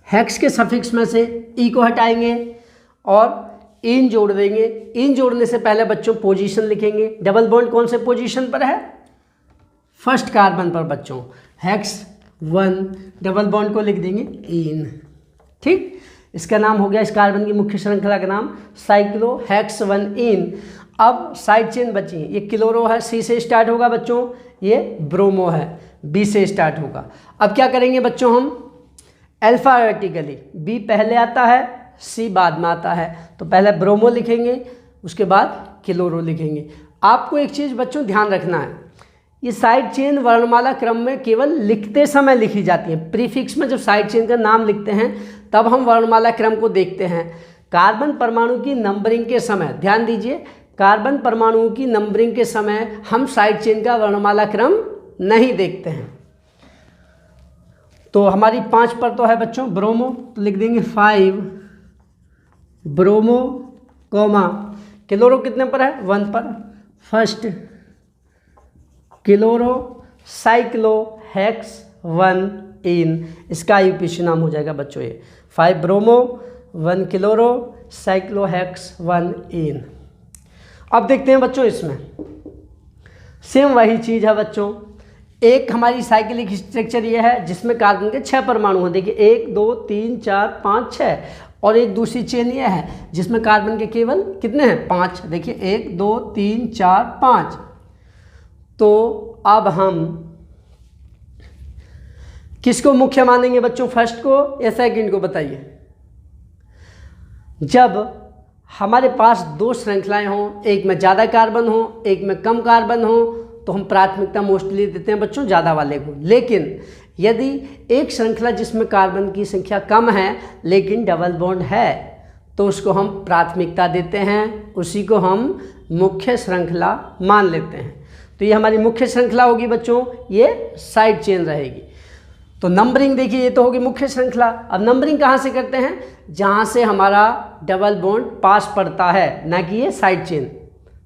हेक्स के सफिक्स में से ई को हटाएंगे और इन जोड़ देंगे। इन जोड़ने से पहले बच्चों पोजीशन लिखेंगे। डबल बॉन्ड कौन से पोजीशन पर है, फर्स्ट कार्बन पर बच्चों, हेक्स 1, डबल बॉन्ड को लिख देंगे इन। ठीक, इसका नाम हो गया, इस कार्बन की मुख्य श्रृंखला का नाम साइक्लो हेक्स 1 इन। अब साइड चेन बची, ये क्लोरो है, सी से स्टार्ट होगा बच्चों, ये ब्रोमो है, बी से स्टार्ट होगा। अब क्या करेंगे बच्चों, हम अल्फाबेटिकली, बी पहले आता है, सी बाद में आता है, तो पहले ब्रोमो लिखेंगे, उसके बाद क्लोरो लिखेंगे। आपको एक चीज़ बच्चों ध्यान रखना है, ये साइड चेन वर्णमाला क्रम में केवल लिखते समय लिखी जाती है। प्रीफिक्स में जब साइड चेन का नाम लिखते हैं तब हम वर्णमाला क्रम को देखते हैं। कार्बन परमाणु की नंबरिंग के समय, ध्यान दीजिए, कार्बन परमाणुओं की नंबरिंग के समय हम साइड चेन का वर्णमाला क्रम नहीं देखते हैं। तो हमारी 5 पर तो है बच्चों ब्रोमो, तो लिख देंगे 5 ब्रोमो, कोमा क्लोरो कितने पर है 1 पर, first chloro cyclo hex 1 ene, इसका यूपीसी नाम हो जाएगा बच्चों ये 5 ब्रोमो 1 क्लोरो साइक्लो हेक्स 1 इन। अब देखते हैं बच्चों इसमें सेम वही चीज़ है बच्चों। एक हमारी साइक्लिक स्ट्रक्चर ये है जिसमें कार्बन के 6 परमाणु हैं, देखिए 1 2 3 4 5 6, और एक दूसरी चेन ये है जिसमें कार्बन के केवल कितने हैं 5, देखिए 1 2 3 4 5। तो अब हम किसको मुख्य मानेंगे बच्चों, फर्स्ट को या सेकंड को, बताइए। जब हमारे पास 2 श्रृंखलाएं हों, एक में ज़्यादा कार्बन हो, एक में कम कार्बन हो, तो हम प्राथमिकता मोस्टली देते हैं बच्चों ज़्यादा वाले को। लेकिन यदि एक श्रृंखला जिसमें कार्बन की संख्या कम है लेकिन डबल बॉन्ड है, तो उसको हम प्राथमिकता देते हैं, उसी को हम मुख्य श्रृंखला मान लेते हैं। तो ये हमारी मुख्य श्रृंखला होगी बच्चों, ये साइड चेन रहेगी। तो नंबरिंग देखिए, ये तो होगी मुख्य श्रृंखला। अब नंबरिंग कहाँ से करते हैं, जहाँ से हमारा डबल बॉन्ड पास पड़ता है, ना कि ये साइड चेन।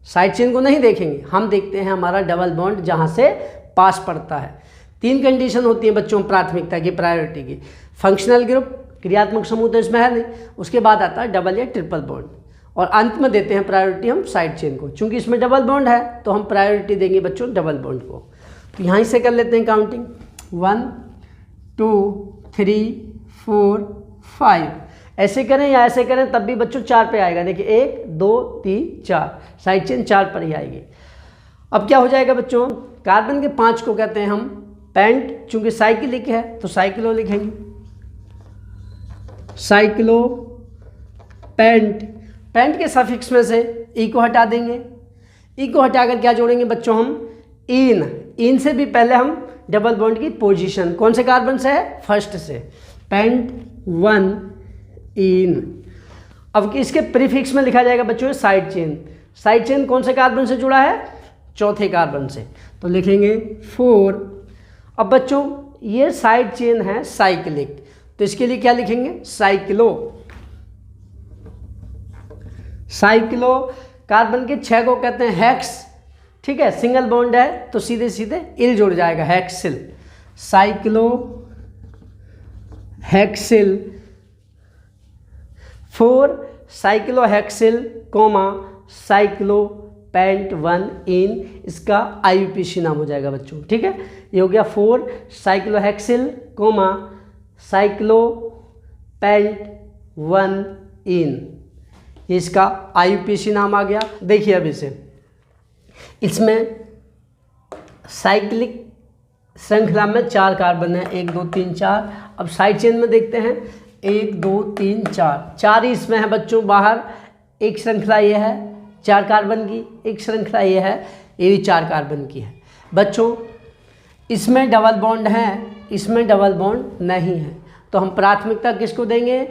साइड चेन को नहीं देखेंगे, हम देखते हैं हमारा डबल बॉन्ड जहाँ से पास पड़ता है। 3 कंडीशन होती हैं बच्चों प्राथमिकता की, प्रायोरिटी की। फंक्शनल ग्रुप, क्रियात्मक समूह तो इसमें है नहीं, उसके बाद आता है डबल या ट्रिपल बॉन्ड, और अंत में देते हैं प्रायोरिटी हम साइड चेन को। चूंकि इसमें डबल बॉन्ड है तो हम प्रायोरिटी देंगे बच्चों डबल बॉन्ड को। तो यहाँ से कर लेते हैं काउंटिंग, 1 2 3 4 5। ऐसे करें या ऐसे करें तब भी बच्चों 4 पे आएगा। देखिए 1 2 3 4, साइड चेन 4 पर ही आएगी। अब क्या हो जाएगा बच्चों, कार्बन के 5 को कहते हैं हम पेंट, चूंकि साइक्लिक है तो साइक्लो लिखेंगे, साइक्लो पेंट। पेंट के सफिक्स में से ई को हटा देंगे, ई को हटाकर क्या जोड़ेंगे बच्चों हम, इन। इन से भी पहले हम डबल बॉन्ड की पोजीशन कौन से कार्बन से है, फर्स्ट से, पेंट 1 इन। अब इसके प्रीफिक्स में लिखा जाएगा बच्चों साइड चेन। साइड चेन कौन से कार्बन से जुड़ा है, चौथे कार्बन से, तो लिखेंगे 4। अब बच्चों ये साइड चेन है साइक्लिक, तो इसके लिए क्या लिखेंगे, साइक्लो। साइक्लो कार्बन के 6 को कहते हैं हेक्स, ठीक है, सिंगल बॉन्ड है तो सीधे सीधे इल जुड़ जाएगा, hexyl, cyclohexyl. 4 cyclohexyl comma cyclo paint 1 ene, इसका IUPAC नाम हो जाएगा बच्चों, ठीक है। ये हो गया 4 cyclohexyl comma cyclo paint 1 ene, इसका IUPAC नाम आ गया। देखिए अब इसे, इसमें साइक्लिक श्रृंखला में 4 कार्बन है, 1 2 3 4। अब साइड चेन में देखते हैं 1 2 3 4, 4 ही इसमें है बच्चों बाहर। एक श्रृंखला ये है 4 कार्बन की, एक श्रृंखला ये है, ये भी 4 कार्बन की है बच्चों। इसमें डबल बॉन्ड है, इसमें डबल बॉन्ड नहीं है, तो हम प्राथमिकता किसको देंगे,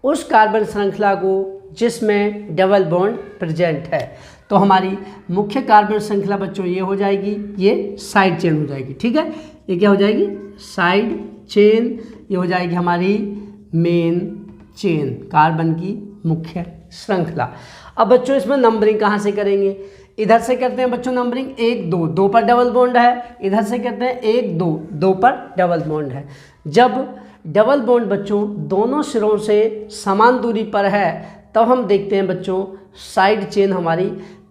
उस कार्बन श्रृंखला को जिसमें डबल बॉन्ड प्रेजेंट है। तो हमारी मुख्य कार्बन श्रृंखला बच्चों ये हो जाएगी, ये साइड चेन हो जाएगी, ठीक है। ये क्या हो जाएगी, साइड चेन। ये हो जाएगी हमारी मेन चेन, कार्बन की मुख्य श्रृंखला। अब बच्चों इसमें नंबरिंग कहाँ से करेंगे, इधर से करते हैं बच्चों नंबरिंग 1 2, 2 पर डबल बॉन्ड है, इधर से करते हैं 1 2, 2 पर डबल बॉन्ड है। जब डबल बॉन्ड बच्चों दोनों सिरों से समान दूरी पर है तब हम देखते हैं बच्चों साइड चेन हमारी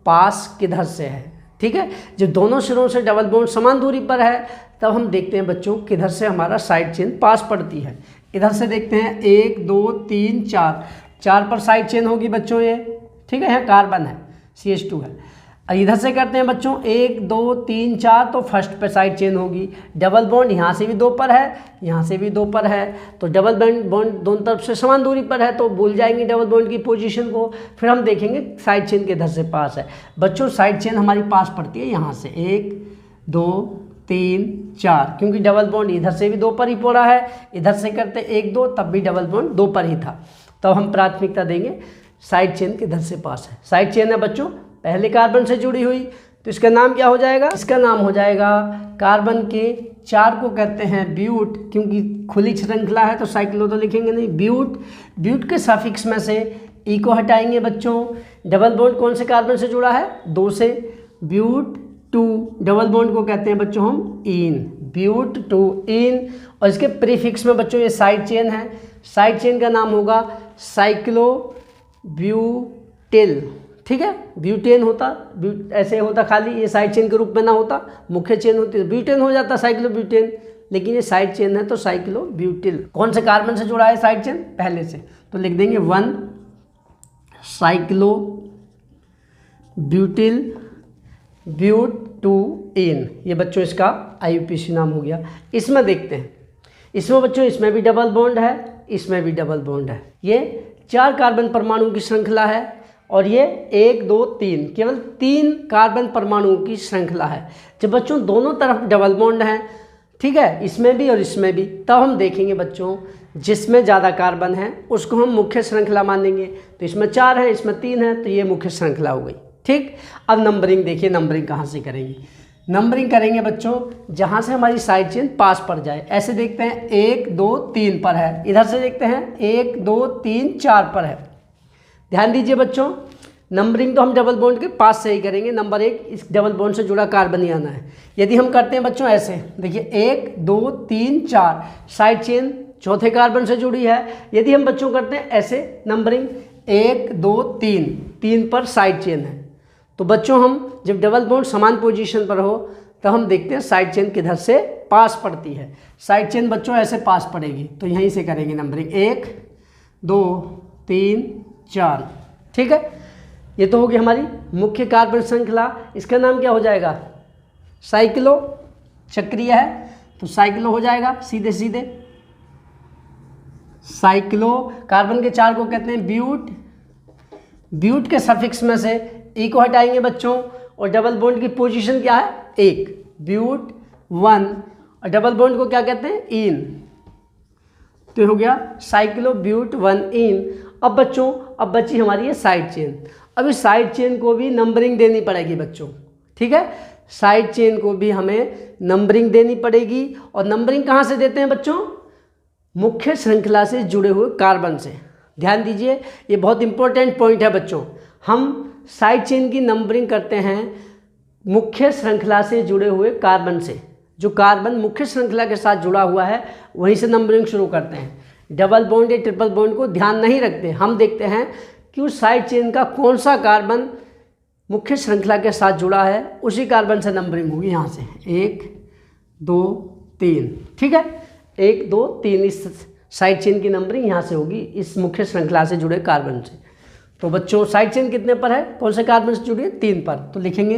पास किधर से है, ठीक है। जब दोनों सिरों से डबल बॉन्ड समान दूरी पर है तब हम देखते हैं बच्चों किधर से हमारा साइड चेन पास पड़ती है। इधर से देखते हैं 1 2 3 4, 4 पर साइड चेन होगी बच्चों ये, ठीक है, यहाँ कार्बन है, CH2 है। इधर से करते हैं बच्चों 1 2 3 4, तो फर्स्ट पे साइड चेन होगी। डबल बॉन्ड यहाँ से भी 2 पर है, यहाँ से भी 2 पर है, तो डबल बॉन्ड दोनों तरफ से समान दूरी पर है, तो भूल जाएंगे डबल बॉन्ड की पोजीशन को। फिर हम देखेंगे साइड चेन किधर से पास है बच्चों। साइड चेन हमारी पास पड़ती है यहाँ से 1 2 3 4, क्योंकि डबल बॉन्ड इधर से भी 2 पर ही पड़ा है, इधर से करते 1 2 तब भी डबल बॉन्ड 2 पर ही था, तब हम प्राथमिकता देंगे साइड चेन किधर से पास है। साइड चेन है बच्चों पहले कार्बन से जुड़ी हुई, तो इसका नाम क्या हो जाएगा, इसका नाम हो जाएगा, कार्बन के 4 को कहते हैं ब्यूट, क्योंकि खुली श्रृंखला है तो साइक्लो तो लिखेंगे नहीं, ब्यूट। ब्यूट के सफिक्स में से ई को हटाएंगे बच्चों। डबल बॉन्ड कौन से कार्बन से जुड़ा है, 2 से, ब्यूट 2, डबल बॉन्ड को कहते हैं बच्चों हम इन, ब्यूट 2 इन। और इसके प्रीफिक्स में बच्चों ये साइड चेन है, साइड चेन का नाम होगा साइक्लो ब्यूटिल, ठीक है। ब्यूटेन होता, ऐसे होता खाली, ये साइड चेन के रूप में ना होता, मुख्य चेन होती है ब्यूटेन हो जाता, साइक्लो ब्यूटेन, लेकिन ये साइड चेन है तो साइक्लो ब्यूटिल। कौन से कार्बन से जुड़ा है साइड चेन, पहले से, तो लिख देंगे 1 साइक्लो ब्यूटिल ब्यूट 2 इन, ये बच्चों इसका IUPAC नाम हो गया। इसमें देखते हैं, इसमें बच्चों इसमें भी डबल बॉन्ड है, इसमें भी डबल बॉन्ड है। ये 4 कार्बन परमाणु की श्रृंखला है और ये 1 2 3, केवल 3 कार्बन परमाणुओं की श्रृंखला है। जब बच्चों दोनों तरफ डबल बॉन्ड है, ठीक है, इसमें भी और इसमें भी, तब हम देखेंगे बच्चों जिसमें ज़्यादा कार्बन है उसको हम मुख्य श्रृंखला मानेंगे। तो इसमें 4 है, इसमें 3 है, तो ये मुख्य श्रृंखला हो गई, ठीक। अब नंबरिंग देखिए, नंबरिंग कहाँ से करेंगे, नंबरिंग करेंगे बच्चों जहाँ से हमारी साइड चेन पास पड़ जाए। ऐसे देखते हैं 1 2 3 पर है, इधर से देखते हैं 1 2 3 4 पर है। ध्यान दीजिए बच्चों, नंबरिंग तो हम डबल बॉन्ड के पास से ही करेंगे, नंबर 1 इस डबल बॉन्ड से जुड़ा कार्बन ही आना है। यदि हम करते हैं बच्चों ऐसे, देखिए 1 2 3 4 साइड चेन चौथे कार्बन से जुड़ी है। यदि हम बच्चों करते हैं ऐसे नंबरिंग 1 2 3 3 पर साइड चेन है, तो बच्चों हम जब डबल बॉन्ड समान पोजीशन पर हो तो हम देखते हैं साइड चेन किधर से पास पड़ती है। साइड चेन बच्चों ऐसे पास पड़ेगी, तो यहीं से करेंगे नंबरिंग 1 2 3 4। ठीक है, ये तो होगी हमारी मुख्य कार्बन श्रृंखला। इसका नाम क्या हो जाएगा? साइक्लो, चक्रीय है तो साइक्लो हो जाएगा सीधे सीधे। साइक्लो, कार्बन के 4 को कहते हैं ब्यूट। ब्यूट के सफिक्स में से ई को हटाएंगे बच्चों, और डबल बॉन्ड की पोजीशन क्या है? 1, ब्यूट 1, और डबल बॉन्ड को क्या कहते हैं? इन। तो हो गया साइक्लो ब्यूट 1 इन। अब बच्चों अब बची हमारी ये साइड चेन। अब इस साइड चेन को भी नंबरिंग देनी पड़ेगी बच्चों। ठीक है, साइड चेन को भी हमें नंबरिंग देनी पड़ेगी। और नंबरिंग कहाँ से देते हैं बच्चों? मुख्य श्रृंखला से जुड़े हुए कार्बन से। ध्यान दीजिए, ये बहुत इंपॉर्टेंट पॉइंट है बच्चों। हम साइड चेन की नंबरिंग करते हैं मुख्य श्रृंखला से जुड़े हुए कार्बन से। जो कार्बन मुख्य श्रृंखला के साथ जुड़ा हुआ है वहीं से नंबरिंग शुरू करते हैं। डबल बॉन्ड या ट्रिपल बॉन्ड को ध्यान नहीं रखते, हम देखते हैं कि उस साइड चेन का कौन सा कार्बन मुख्य श्रृंखला के साथ जुड़ा है, उसी कार्बन से नंबरिंग होगी। यहाँ से 1 2 3। ठीक है, 1 2 3 इस साइड चेन की नंबरिंग यहाँ से होगी, इस मुख्य श्रृंखला से जुड़े कार्बन से। तो बच्चों साइड चेन कितने पर है, कौन से कार्बन से जुड़ी है? 3 पर, तो लिखेंगे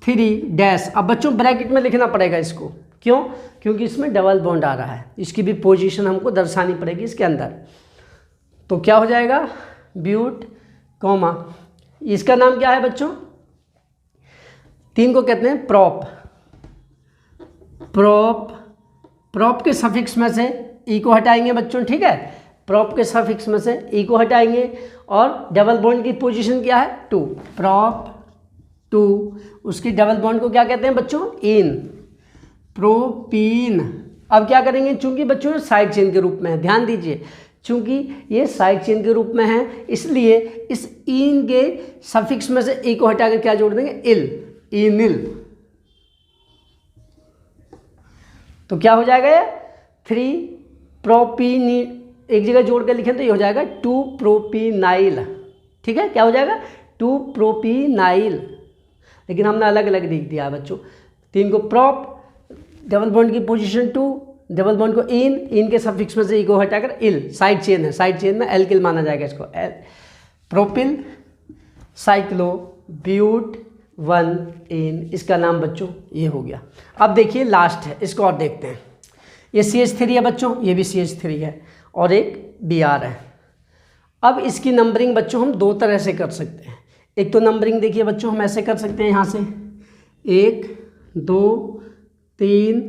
3 डैश। अब बच्चों ब्रैकेट में लिखना पड़ेगा इसको, क्यों? क्योंकि इसमें डबल बॉन्ड आ रहा है, इसकी भी पोजीशन हमको दर्शानी पड़ेगी इसके अंदर। तो क्या हो जाएगा? ब्यूट कॉमा, इसका नाम क्या है बच्चों? 3 को कहते हैं प्रॉप। प्रॉप, प्रॉप के सफिक्स में से ई को हटाएंगे बच्चों। ठीक है, प्रॉप के सफिक्स में से ई को हटाएंगे, और डबल बॉन्ड की पोजीशन क्या है? 2, प्रॉप 2। उसकी डबल बॉन्ड को क्या कहते हैं बच्चों? इन, प्रोपीन। अब क्या करेंगे, चूंकि बच्चों साइड चेन के रूप में है, ध्यान दीजिए, चूंकि ये साइड चेन के रूप में है इसलिए इस इन के सफिक्स में से ई को हटाकर क्या जोड़ देंगे? इल, इनिल। तो क्या हो जाएगा ये? 3 प्रोपीन, एक जगह जोड़ कर लिखें तो ये हो जाएगा 2 प्रोपीनाइल। ठीक है, क्या हो जाएगा? 2 प्रोपीनाइल। लेकिन हमने अलग अलग लिख दिया बच्चों। 3 को प्रॉप, डबल बॉन्ड की पोजीशन 2, डबल बॉन्ड को इन के सफिक्स में से ई को हटाकर इल, साइड चेन है, साइड चेन में एल्किल माना जाएगा इसको। प्रोपिल साइक्लो ब्यूट 1 इन, इसका नाम बच्चों ये हो गया। अब देखिए लास्ट है, इसको और देखते हैं। ये CH3 है बच्चों, ये भी CH3 है, और एक Br है। अब इसकी नंबरिंग बच्चों हम 2 तरह से कर सकते हैं। एक तो नंबरिंग देखिए बच्चों हम ऐसे कर सकते हैं, यहाँ से 1 2 3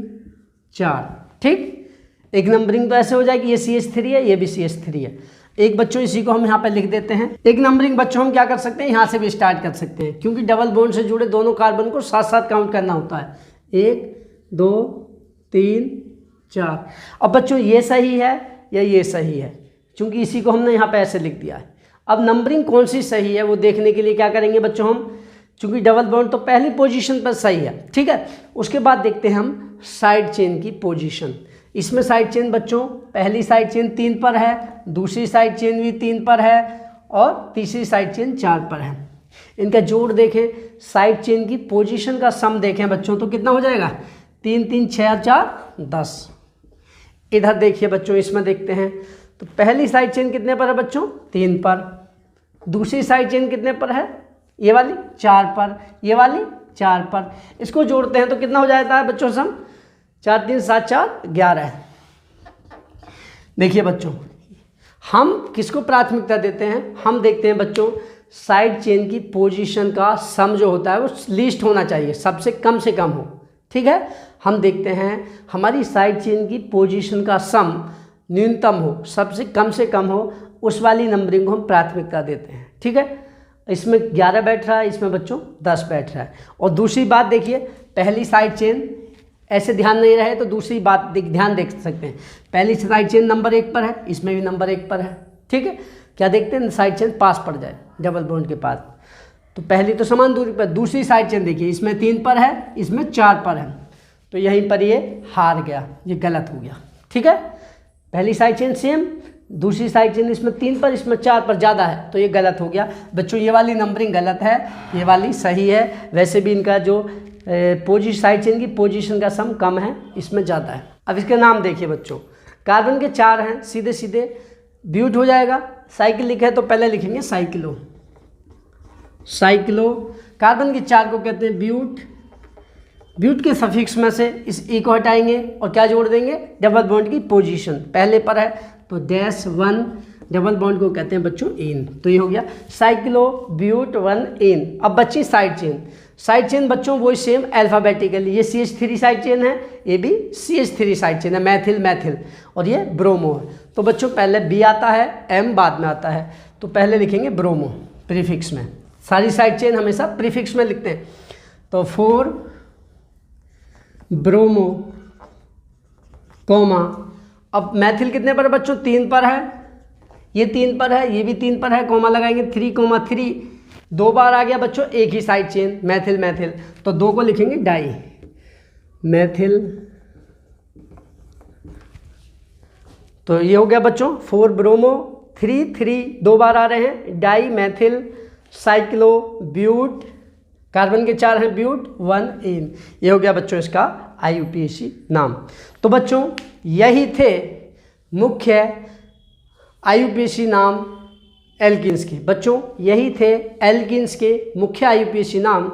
4। ठीक, एक नंबरिंग तो ऐसे हो जाएगी, ये CH3 है, ये भी CH3 है। एक बच्चों इसी को हम यहाँ पे लिख देते हैं। एक नंबरिंग बच्चों हम क्या कर सकते हैं, यहाँ से भी स्टार्ट कर सकते हैं, क्योंकि डबल बॉन्ड से जुड़े दोनों कार्बन को साथ साथ काउंट करना होता है। 1 2 3 4। अब बच्चों ये सही है या ये सही है, क्योंकि इसी को हमने यहाँ पे ऐसे लिख दिया है। अब नंबरिंग कौन सी सही है वो देखने के लिए क्या करेंगे बच्चों हम, चूँकि डबल बॉन्ड तो पहली पोजीशन पर सही है। ठीक है, उसके बाद देखते हैं हम साइड चेन की पोजीशन। इसमें साइड चेन बच्चों, पहली साइड चेन 3 पर है, दूसरी साइड चेन भी 3 पर है, और तीसरी साइड चेन 4 पर है। इनका जोड़ देखें, साइड चेन की पोजीशन का सम देखें बच्चों, तो कितना हो जाएगा? 3 3 6 4 10। इधर देखिए बच्चों, इसमें देखते हैं तो पहली साइड चेन कितने पर है बच्चों? 3 पर। दूसरी साइड चेन कितने पर है? ये वाली 4 पर, ये वाली 4 पर। इसको जोड़ते हैं तो कितना हो जाता है बच्चों सम? 4 3 7 4 11। देखिए बच्चों, हम किसको प्राथमिकता देते हैं? हम देखते हैं बच्चों साइड चेन की पोजीशन का सम जो होता है वो लीस्ट होना चाहिए, सबसे कम से कम हो। ठीक है, हम देखते हैं हमारी साइड चेन की पोजीशन का सम न्यूनतम हो, सबसे कम से कम हो, उस वाली नंबरिंग को हम प्राथमिकता देते हैं। ठीक है, इसमें 11 बैठ रहा है, इसमें बच्चों 10 बैठ रहा है। और दूसरी बात देखिए, पहली साइड चेन ऐसे ध्यान नहीं रहे तो दूसरी बात ध्यान देख सकते हैं। पहली साइड चेन नंबर 1 पर है, इसमें भी नंबर 1 पर है। ठीक है, क्या देखते हैं, साइड चेन पास पड़ जाए डबल बॉन्ड के पास। तो पहली तो समान दूरी पर, दूसरी साइड चेन देखिए, इसमें 3 पर है, इसमें 4 पर है, तो यहीं पर ये हार गया, ये गलत हो गया। ठीक है, पहली साइड चेन सेम, दूसरी साइड चेन इसमें 3 पर, इसमें 4 पर ज़्यादा है, तो ये गलत हो गया। बच्चों ये वाली नंबरिंग गलत है, ये वाली सही है। वैसे भी इनका जो साइड चेन की पोजीशन का सम कम है, इसमें ज़्यादा है। अब इसके नाम देखिए बच्चों, कार्बन के 4 हैं, सीधे सीधे ब्यूट हो जाएगा। साइकिल लिखा है तो पहले लिखेंगे साइक्लो, साइक्लो। कार्बन के 4 को कहते हैं ब्यूट, ब्यूट के सफिक्स में से इस ई को हटाएंगे और क्या जोड़ देंगे, डबल बॉन्ड की पोजीशन पहले पर है तो -1, डबल बॉन्ड को कहते हैं बच्चों एन। तो ये हो गया साइक्लो ब्यूट 1 एन। अब बच्ची साइड चेन, साइड चेन बच्चों वही सेम अल्फाबेटिकली, ये CH3 साइड चेन है, ये भी CH3 साइड चेन है, मैथिल मैथिल, और ये ब्रोमो है। तो बच्चों पहले बी आता है, M बाद में आता है, तो पहले लिखेंगे ब्रोमो प्रीफिक्स में। सारी साइड चेन हमेशा प्रीफिक्स में लिखते हैं, तो 4 ब्रोमो कोमा। अब मैथिल कितने पर है बच्चों, 3 पर है, ये 3 पर है, ये भी 3 पर है, कोमा लगाएंगे 3,3, 2 बार आ गया बच्चों एक ही साइड चेन मैथिल मैथिल, तो 2 को लिखेंगे डाई मैथिल। तो ये हो गया बच्चों 4 ब्रोमो 3 2 बार आ रहे हैं, dimethyl cyclobut, carbon के 4 हैं ब्यूट 1 एन। ये हो गया बच्चों इसका IUPAC नाम। तो बच्चों यही थे मुख्य IUPAC नाम एल्किन्स के। बच्चों यही थे एल्किन्स के मुख्य IUPAC नाम,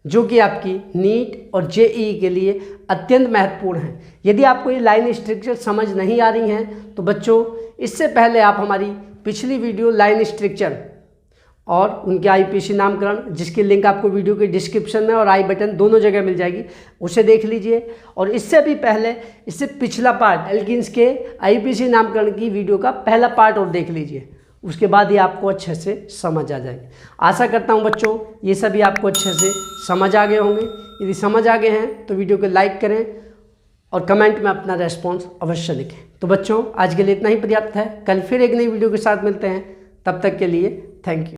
जो कि आपकी नीट और JEE के लिए अत्यंत महत्वपूर्ण हैं। यदि आपको ये लाइन स्ट्रक्चर समझ नहीं आ रही हैं तो बच्चों इससे पहले आप हमारी पिछली वीडियो लाइन स्ट्रक्चर और उनके IUPAC नामकरण, जिसकी लिंक आपको वीडियो के डिस्क्रिप्शन में और आई बटन दोनों जगह मिल जाएगी, उसे देख लीजिए। और इससे भी पहले, इससे पिछला पार्ट एल्किन्स के IUPAC नामकरण की वीडियो का पहला पार्ट और देख लीजिए, उसके बाद ही आपको अच्छे से समझ आ जाएगी। आशा करता हूँ बच्चों ये सभी आपको अच्छे से समझ आ गए होंगे। यदि समझ आ गए हैं तो वीडियो को लाइक करें और कमेंट में अपना रेस्पॉन्स अवश्य लिखें। तो बच्चों आज के लिए इतना ही पर्याप्त है, कल फिर एक नई वीडियो के साथ मिलते हैं, तब तक के लिए थैंक यू।